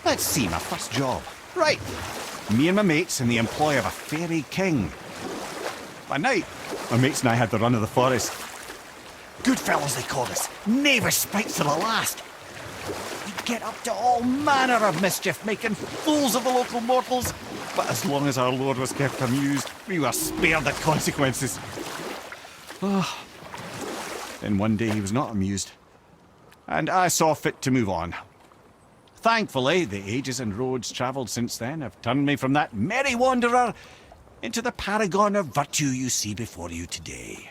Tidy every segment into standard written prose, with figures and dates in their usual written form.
Let's see, my first job. Right. Me and my mates in the employ of a fairy king. By night, my mates and I had the run of the forest. Good fellows, they called us. Never spikes to the last. We'd get up to all manner of mischief, making fools of the local mortals. But as long as our lord was kept amused, we were spared the consequences. Oh. Then one day he was not amused, and I saw fit to move on. Thankfully, the ages and roads travelled since then have turned me from that merry wanderer into the paragon of virtue you see before you today.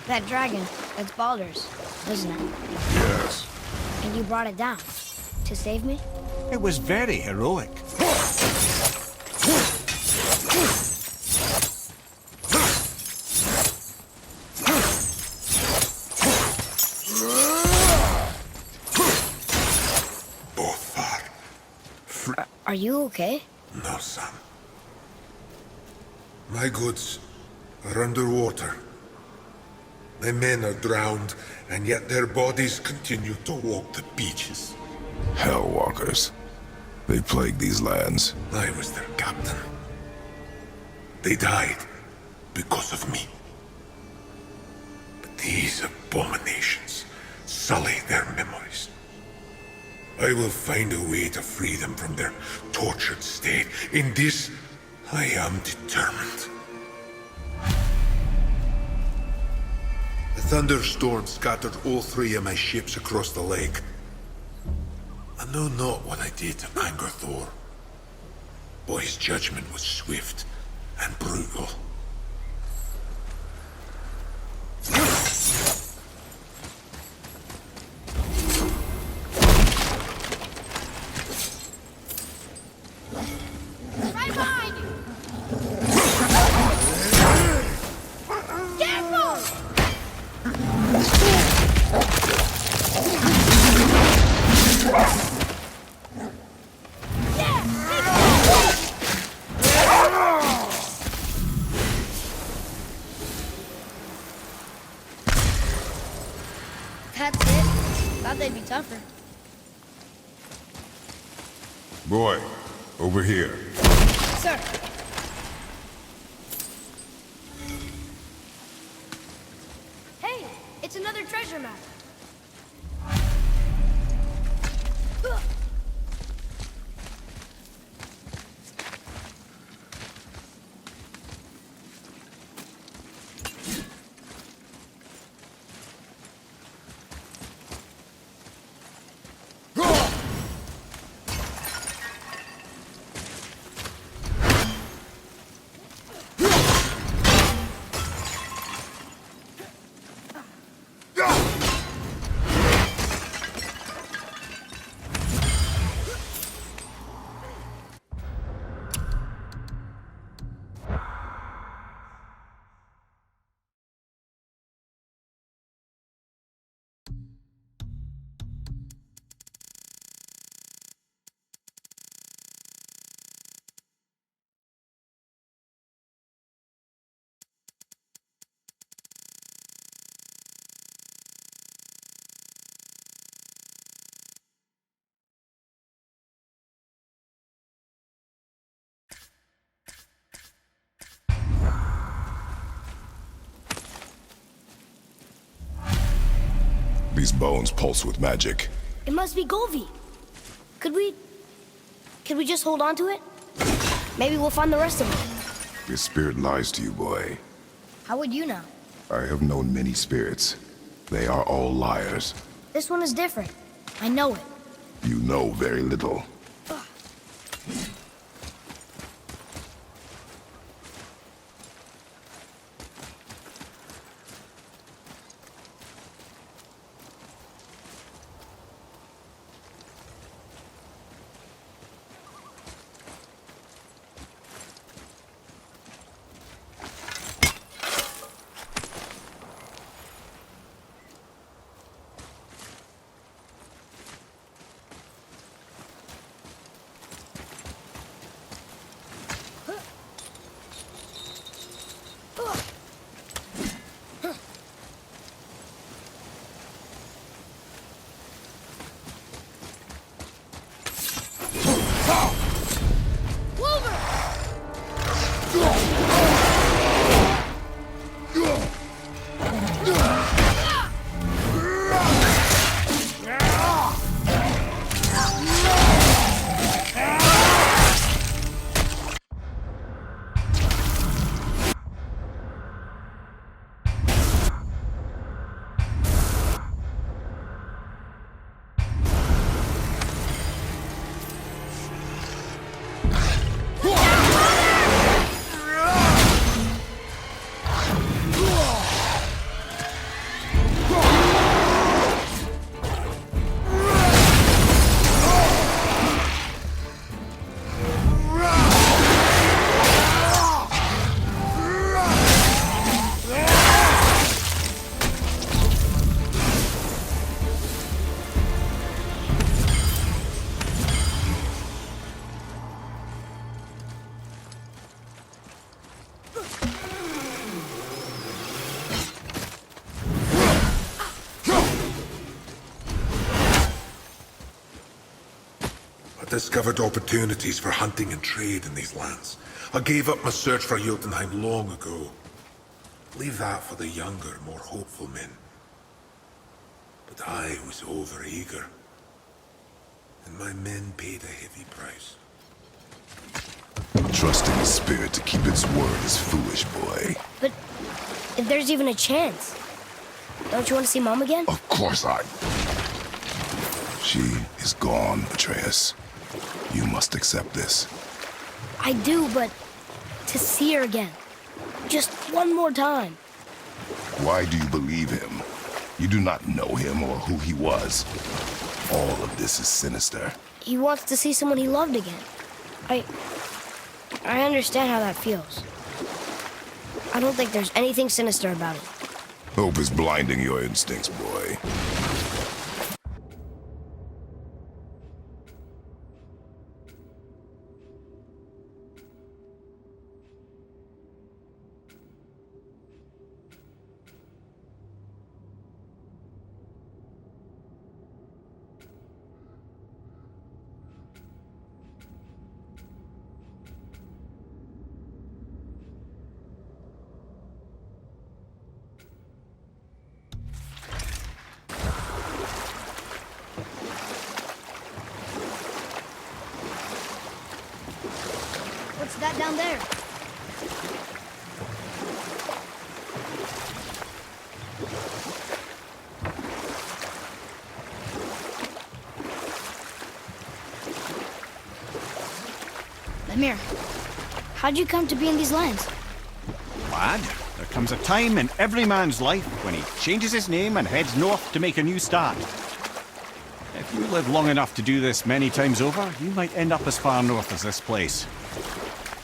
That dragon, it's Baldur's, isn't it? Yes. And you brought it down to save me? It was very heroic. Both are. Are you okay? No, son. My goods are underwater. My men are drowned, and yet their bodies continue to walk the beaches. Hellwalkers. They plague these lands. I was their captain. They died because of me. But these abominations sully their memories. I will find a way to free them from their tortured state. In this, I am determined. A thunderstorm scattered all three of my ships across the lake. I know not what I did to anger Thor, but his judgment was swift and brutal. Right behind you! Careful! That's it. Thought they'd be tougher. Boy, over here. Sir. Hey, it's another treasure map. These bones pulse with magic. It must be Golvi. Could we just hold on to it? Maybe we'll find the rest of it. Your spirit lies to you, boy. How would you know? I have known many spirits. They are all liars. This one is different. I know it. You know very little. Discovered opportunities for hunting and trade in these lands. I gave up my search for Jotunheim long ago. Leave that for the younger, more hopeful men. But I was overeager, and my men paid a heavy price. Trusting the spirit to keep its word is foolish, boy. But if there's even a chance, don't you want to see Mom again? Of course I... She is gone, Atreus. You must accept this. I do, but to see her again. Just one more time. Why do you believe him? You do not know him or who he was. All of this is sinister. He wants to see someone he loved again. I understand how that feels. I don't think there's anything sinister about it. Hope is blinding your instincts, boy. What's that down there? Lemire, how'd you come to be in these lands? Lad, there comes a time in every man's life when he changes his name and heads north to make a new start. If you live long enough to do this many times over, you might end up as far north as this place.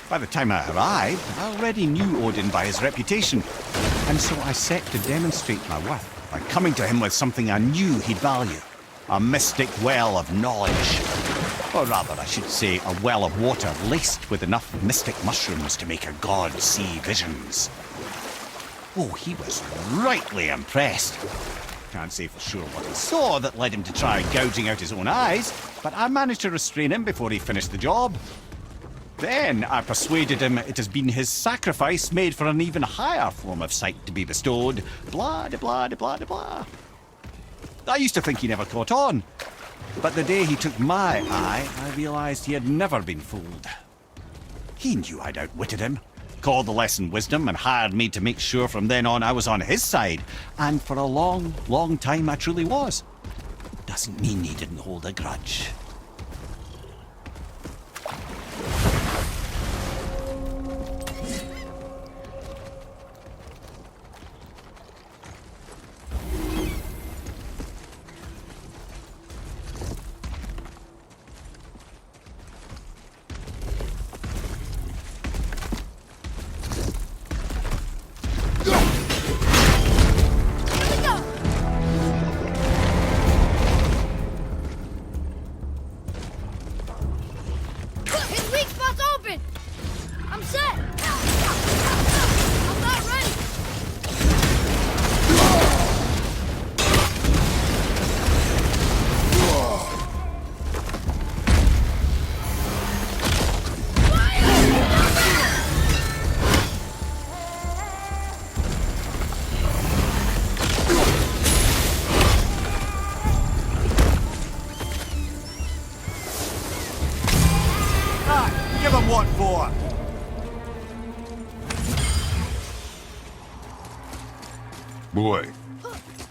By the time I arrived, I already knew Odin by his reputation, and so I set to demonstrate my worth by coming to him with something I knew he'd value. A mystic well of knowledge. Or rather, I should say, a well of water laced with enough mystic mushrooms to make a god see visions. Oh, he was rightly impressed. Can't say for sure what he saw that led him to try gouging out his own eyes, but I managed to restrain him before he finished the job. Then I persuaded him it has been his sacrifice made for an even higher form of sight to be bestowed. Blah, de blah, de blah, de blah. I used to think he never caught on, but the day he took my eye, I realized he had never been fooled. He knew I'd outwitted him, called the lesson wisdom, and hired me to make sure from then on I was on his side. And for a long, long time I truly was. Doesn't mean he didn't hold a grudge. Give him what for? Boy,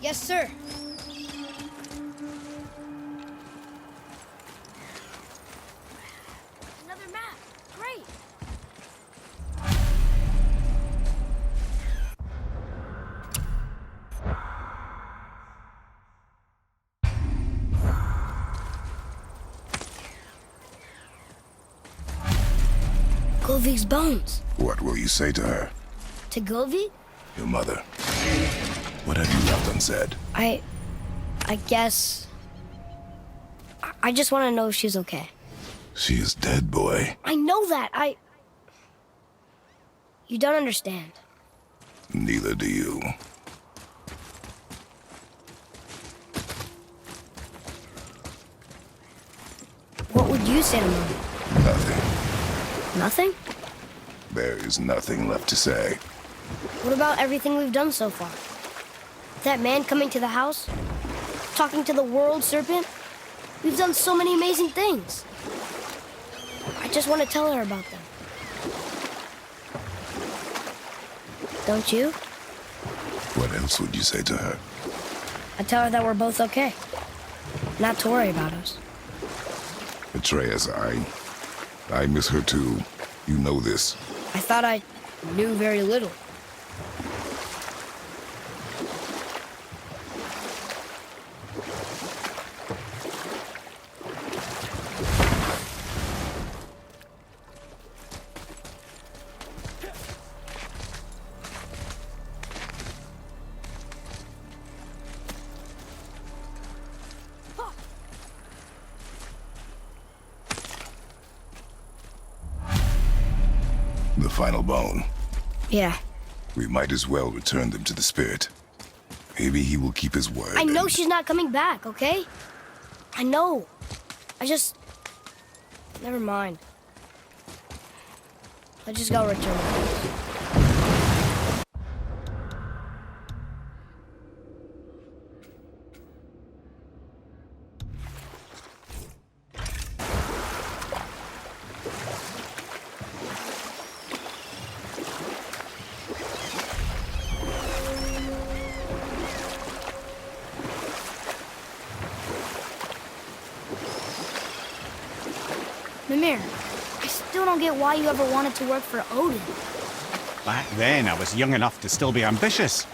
Yes, sir. Another map. Great. Govig's bones. what will you say to her? To Govig? Your mother. What have you left unsaid? I guess... I just want to know if she's okay. She is dead, boy. I know that. You don't understand. Neither do you. What would you say to Mom? Nothing. Nothing? There is nothing left to say. What about everything we've done so far? That man coming to the house? talking to the world serpent. We've done so many amazing things. I just want to tell her about them. Don't you? What else would you say to her? I tell her that we're both okay. Not to worry about us. Atreus, I miss her too. You know this. I thought I knew very little. The final bone. Yeah. We might as well return them to the spirit. Maybe he will keep his word. I know she's not coming back, okay? I know. Never mind. I just gotta return it. Mimir, I still don't get why you ever wanted to work for Odin. Back then, I was young enough to still be ambitious.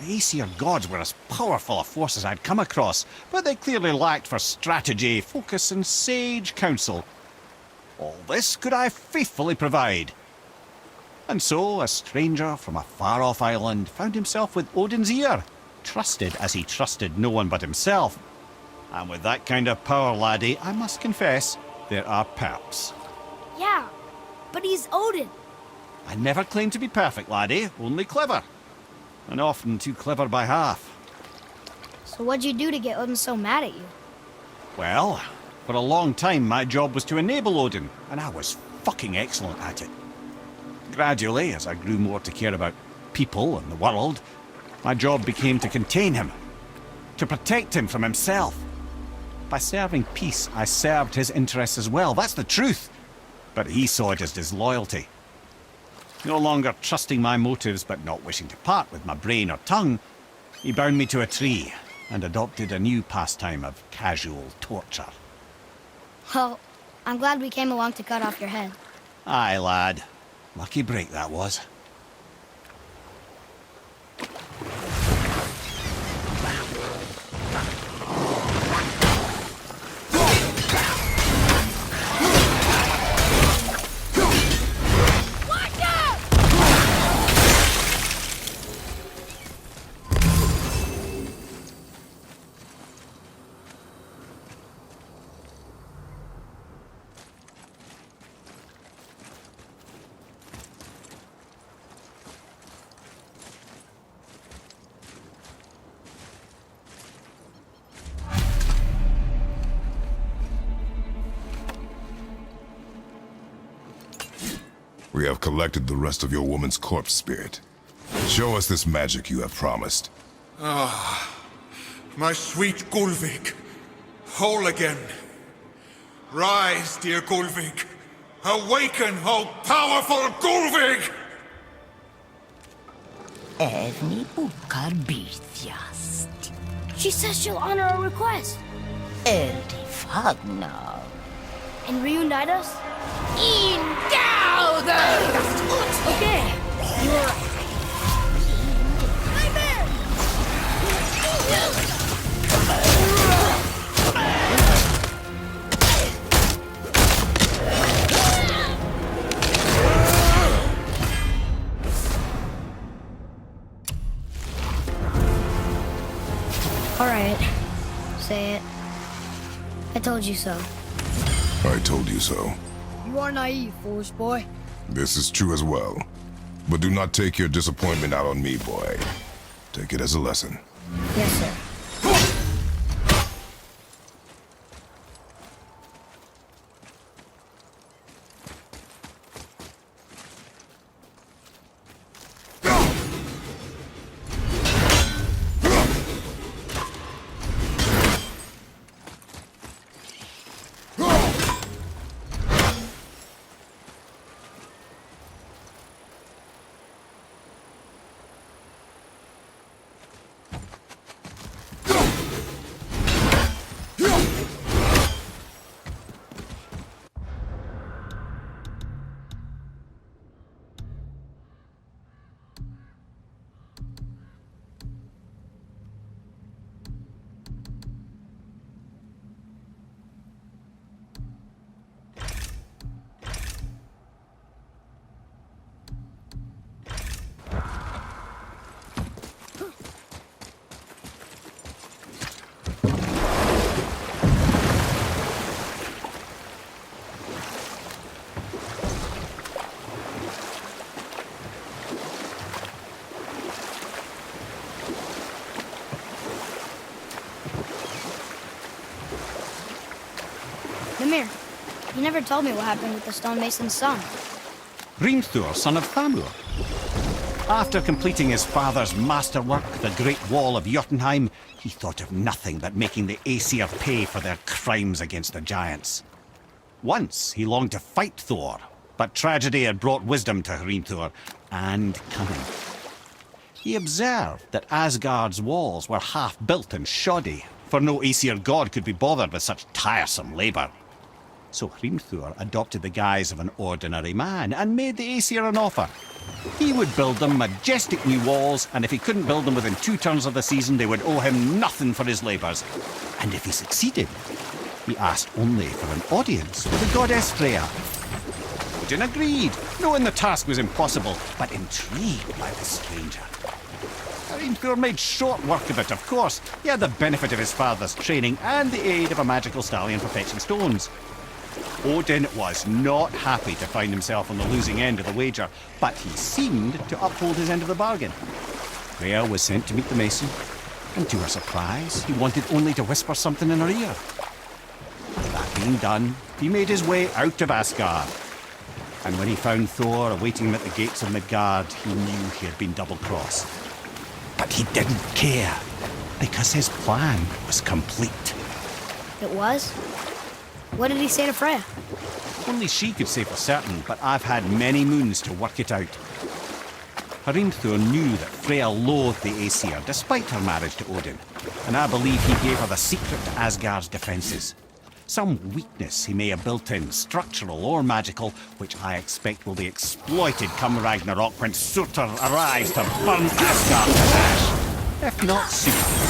The Aesir gods were as powerful a force as I'd come across, but they clearly lacked for strategy, focus, and sage counsel. All this could I faithfully provide. And so, a stranger from a far-off island found himself with Odin's ear, trusted as he trusted no one but himself. And with that kind of power, laddie, I must confess, there are perks. Yeah, but he's Odin. I never claimed to be perfect, laddie, only clever. And often too clever by half. So what'd you do to get Odin so mad at you? Well, for a long time my job was to enable Odin, and I was fucking excellent at it. Gradually, as I grew more to care about people and the world, my job became to contain him, to protect him from himself. By serving peace, I served his interests as well, that's the truth. But he saw it as disloyalty. No longer trusting my motives, but not wishing to part with my brain or tongue, he bound me to a tree and adopted a new pastime of casual torture. Well, I'm glad we came along to cut off your head. Aye, lad. Lucky break that was. We have collected the rest of your woman's corpse spirit. Show us this magic you have promised. My sweet Gulvik, whole again. Rise, dear Gulvik. Awaken, O powerful Gulvik! Erni bukar bitjast. She says she'll honor our request Erdi fagnar. and reunite us. Okay, you were right. All right, say it. I told you so. I told you so. You are naive, foolish boy. This is true as well. But do not take your disappointment out on me, boy. Take it as a lesson. Yes, sir. You never told me what happened with the stonemason's son. Hrimthur, son of Thamur. After completing his father's masterwork, the Great Wall of Jotunheim, he thought of nothing but making the Aesir pay for their crimes against the giants. Once he longed to fight Thor, but tragedy had brought wisdom to Hrimthur, and cunning. He observed that Asgard's walls were half-built and shoddy, for no Aesir god could be bothered with such tiresome labour. So Hrimthur adopted the guise of an ordinary man and made the Aesir an offer. He would build them majestic new walls, and if he couldn't build them within 2 turns of the season, they would owe him nothing for his labours. And if he succeeded, he asked only for an audience with the goddess Freya. Odin agreed, knowing the task was impossible, but intrigued by the stranger. Hrimthur made short work of it, of course. He had the benefit of his father's training and the aid of a magical stallion for fetching stones. Odin was not happy to find himself on the losing end of the wager, but he seemed to uphold his end of the bargain. Freya was sent to meet the mason, and to her surprise, he wanted only to whisper something in her ear. That being done, he made his way out of Asgard. And when he found Thor awaiting him at the gates of Midgard, he knew he had been double-crossed. But he didn't care, because his plan was complete. It was? What did he say to Freya? Only she could say for certain, but I've had many moons to work it out. Hrimthur knew that Freya loathed the Aesir, despite her marriage to Odin, and I believe he gave her the secret to Asgard's defences. Some weakness he may have built in, structural or magical, which I expect will be exploited come Ragnarok when Surtur arrives to burn Asgard to ash. If not sooner.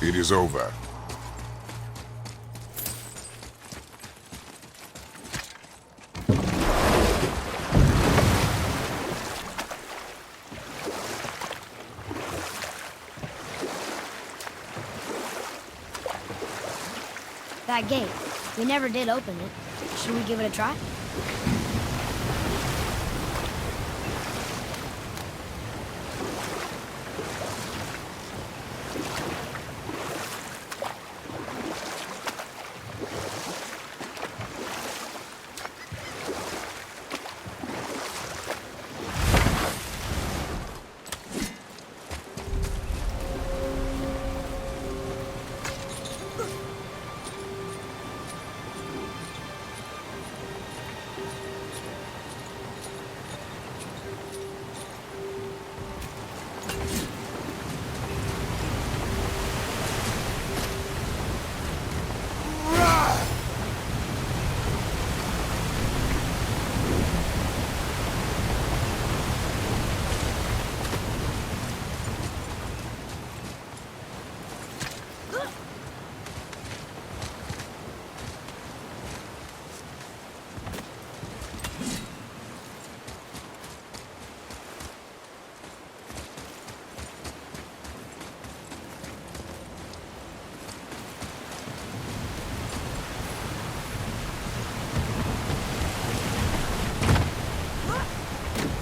It is over. That gate. We never did open it. Should we give it a try?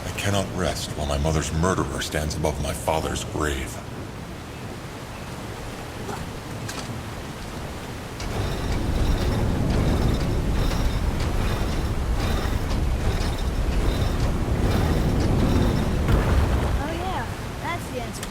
I cannot rest while my mother's murderer stands above my father's grave. Oh yeah, that's the answer.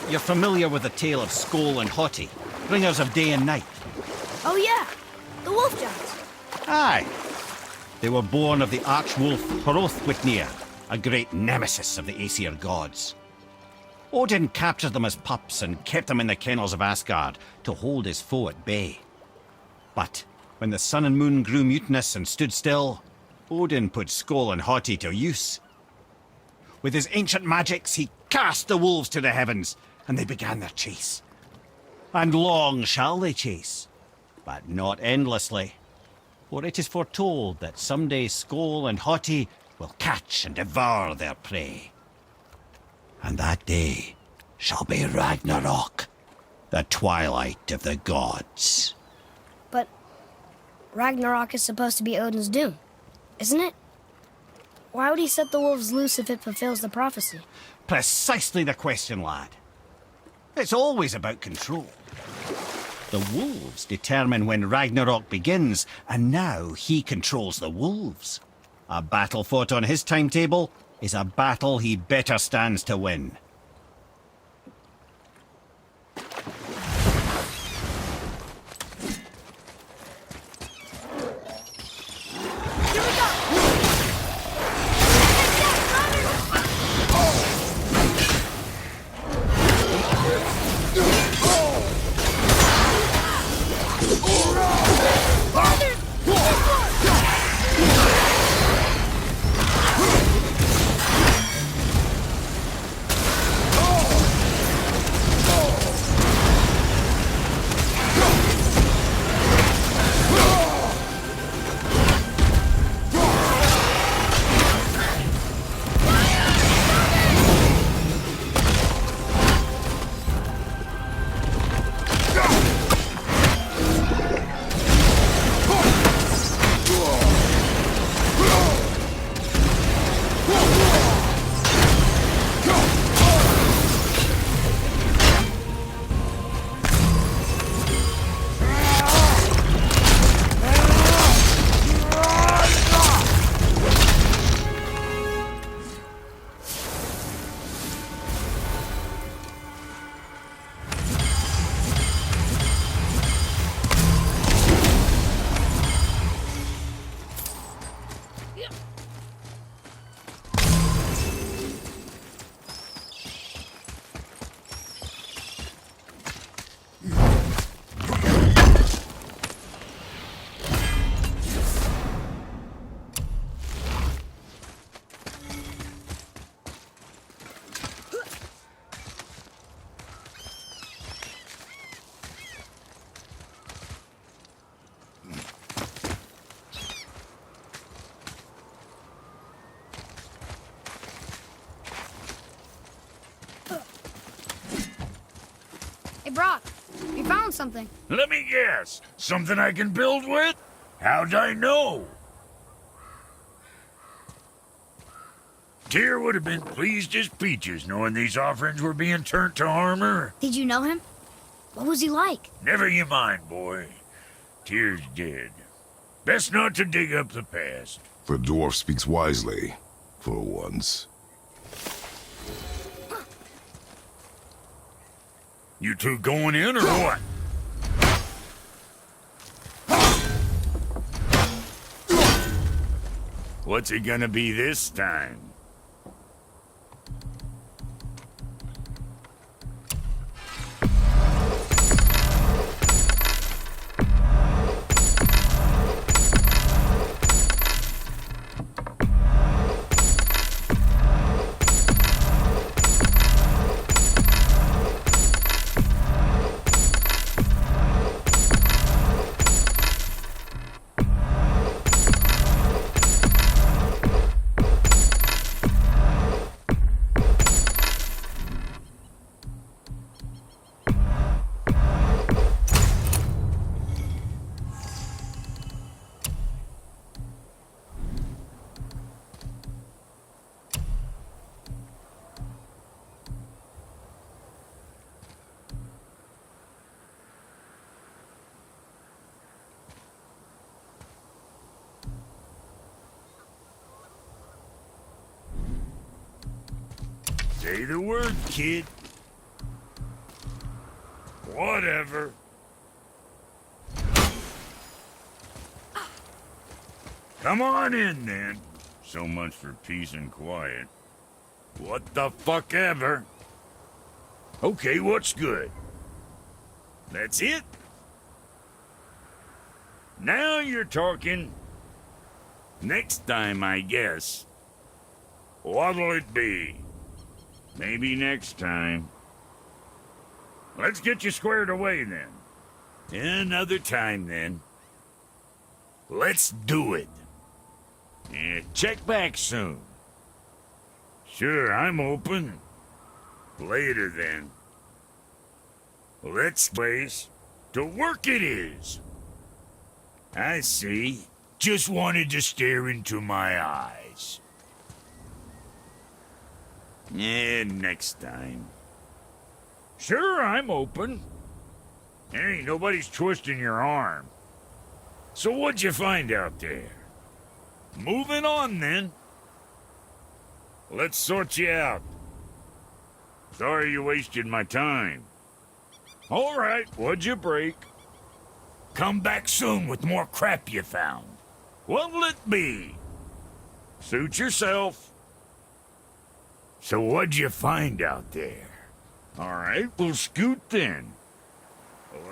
You're familiar with the tale of Skoll and Hoti, bringers of day and night. Oh yeah, the wolf giants. Aye. They were born of the arch-wolf Hrothwitnir, a great nemesis of the Aesir gods. Odin captured them as pups and kept them in the kennels of Asgard to hold his foe at bay. But when the sun and moon grew mutinous and stood still, Odin put Skoll and Hoti to use. With his ancient magics, he cast the wolves to the heavens, and they began their chase. And long shall they chase, but not endlessly. For it is foretold that someday Skoll and Hoti will catch and devour their prey. And that day shall be Ragnarok, the twilight of the gods. But Ragnarok is supposed to be Odin's doom, isn't it? Why would he set the wolves loose if it fulfills the prophecy? Precisely the question, lad. It's always about control. The wolves determine when Ragnarok begins, and now he controls the wolves. A battle fought on his timetable is a battle he better stands to win. Hey, Brock, we found something. Let me guess. Something I can build with? How'd I know? Tyr would have been pleased as peaches knowing these offerings were being turned to armor. Did you know him? What was he like? Never you mind, boy. Tyr's dead. Best not to dig up the past. The dwarf speaks wisely, for once. You two going in or what? What's it gonna be this time? Say the word, kid. Whatever. Come on in, then. So much for peace and quiet. What the fuck ever. Okay, what's good? That's it? Now you're talking. Next time, I guess. What'll it be? Maybe next time. Let's get you squared away, then. Another time, then. Let's do it. Yeah, check back soon. Sure, I'm open. Later, then. Let's place to work it is. I see. Just wanted to stare into my eyes. Yeah, next time. Sure, I'm open. Hey, nobody's twisting your arm. So what'd you find out there? Moving on, then. Let's sort you out. Sorry you wasted my time. All right, what'd you break? Come back soon with more crap you found. What'll it be? Suit yourself. So what'd you find out there? All right, we'll scoot then.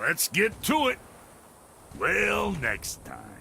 Let's get to it. Well, next time.